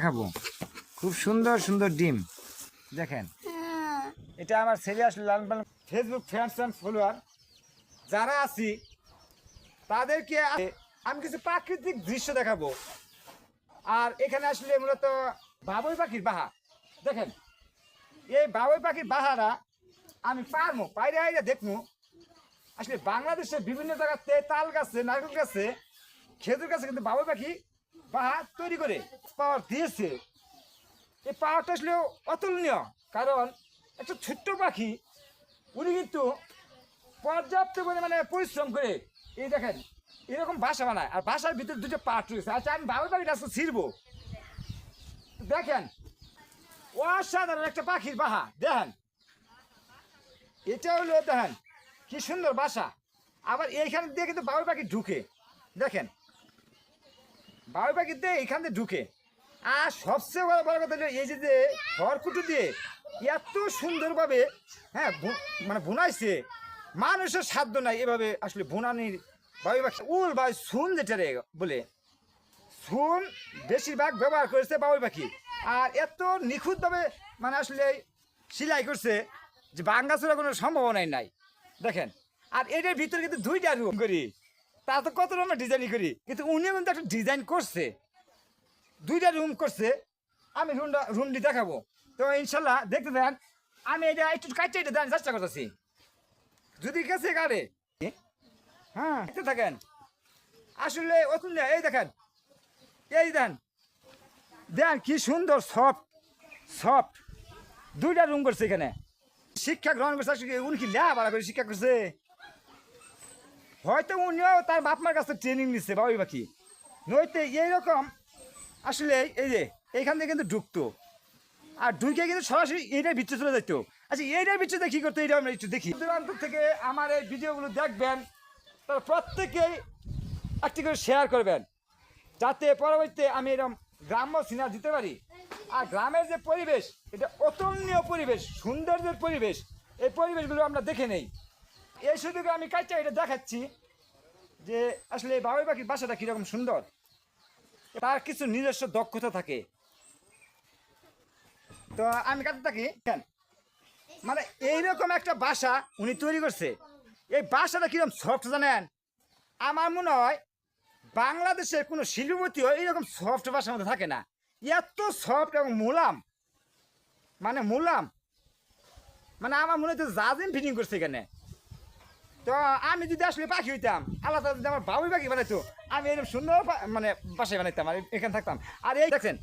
দেখাবো খুব সুন্দর সুন্দর ডিম দেখেন। এটা আমার ছেলে আসলে লালন পালন ফেসবুক ফ্রেন্ডস অ্যান্ড ফলোয়ার যারা আছি তাদেরকে আমি কিছু প্রাকৃতিক দৃশ্য দেখাবো। আর এখানে আসলে মূলত বাবুই পাখির বাহা দেখেন। এই বাবুই পাখির বাহারা আমি পারবো বাইরে আইরে দেখবো। আসলে বাংলাদেশের বিভিন্ন জায়গাতে তাল গাছে, নারকেল গাছে, খেজুর গাছে কিন্তু বাবুই পাখি বাহা তৈরি করে পাওয়ার দিয়েছে। এই পাওয়ারটা আসলে অতুলনীয়, কারণ একটা ছোট্ট পাখি উনি কিন্তু পর্যাপ্ত পরিমাণে পরিশ্রম করে এই দেখেন এরকম বাসা বানায়। আর বাসার ভিতরে দুটো পার্ট রয়েছে। আচ্ছা আমি বাবুই পাখিটা আজকে ছিড়বো। দেখেন অসাধারণ একটা পাখির বাহা দেখেন। এটা হলো দেখেন কি সুন্দর বাসা। আবার এইখান দিয়ে কিন্তু বাবুই পাখি ঢুকে দেখেন, বাবুই পাখি দিয়ে এইখান দিয়ে ঢুকে। আর সবচেয়ে বড় কথা হলো এই যে খড়কুটো দিয়ে এত সুন্দরভাবে হ্যাঁ মানে বুনাইছে, মানুষের সাধ্য নাই এভাবে আসলে বুনানির। বাবুই পাখি উল বা সুন যেটা বলে সুন বেশিরভাগ ব্যবহার করেছে বাবুই পাখি। আর এত নিখুঁতভাবে মানে আসলে সেলাই করছে যে ভাঙ্গাচোরা কোনো সম্ভাবনাই নাই দেখেন। আর এটার ভিতরে কিন্তু দুইটা রুম করি, তা তো কত রকমের ডিজাইন করি, কিন্তু উনিও কিন্তু একটা ডিজাইন করছে, দুইটা রুম করছে। আমি রুমটি দেখাবো তো ইনশাল্লাহ দেখতে দেন। আমি এটা একটু কাটতে এটা দেন চেষ্টা করতেছি, যদি কাছে কাটে হ্যাঁ দেখতে থাকেন। আসলে অতুল এই দেখেন, এই দেন দেন কি সুন্দর সফট সফট দুইটা রুম করছে এখানে। শিক্ষা গ্রহণ করছে আসলে উনি কি লেখাপড়া করে শিক্ষা করছে, হয়তো উনিও তার বাপ মার কাছে ট্রেনিং নিচ্ছে বাবুই পাখি। নইতে এইরকম আসলে এই যে এইখান থেকে কিন্তু ঢুকতো আর ঢুকে কিন্তু সরাসরি এইটার ভিতরে চলে যেত। আচ্ছা এইটার ভিতরে কী করতো এইটা আমরা একটু দেখি। দূরান্ত থেকে আমার এই ভিডিওগুলো দেখবেন, তারা প্রত্যেকেই একটি করে শেয়ার করবেন, যাতে পরবর্তীতে আমি এরকম গ্রাম্য সিনার দিতে পারি। আর গ্রামের যে পরিবেশ এটা অতুলনীয় পরিবেশ, সৌন্দর্যের পরিবেশ, এই পরিবেশগুলো আমরা দেখে নেই। এই সুযোগে আমি কাজটা এটা দেখাচ্ছি যে আসলে এই বাবুই পাখির বাসাটা কীরকম সুন্দর। তার কিছু নিজস্ব দক্ষতা থাকে। তো আমি কাছে থাকি মানে এইরকম একটা বাসা উনি তৈরি করছে। এই বাসাটা কীরকম সফট জানেন, আমার মনে হয় বাংলাদেশের কোনো শিল্পপতিও এইরকম সফট বাসার মধ্যে থাকে না। এত সফট এবং মোলাম মানে আমার মনে হচ্ছে জাজিম ফিটিং করছে এখানে। তো আমি যদি আসলে পাখি হইতাম, আল্লাহ যদি আমার বাবুই পাখি বানাইতো, আমি এরকম সুন্দর মানে বাসায় বানাইতাম আর এখানে থাকতাম। আর এই দেখছেন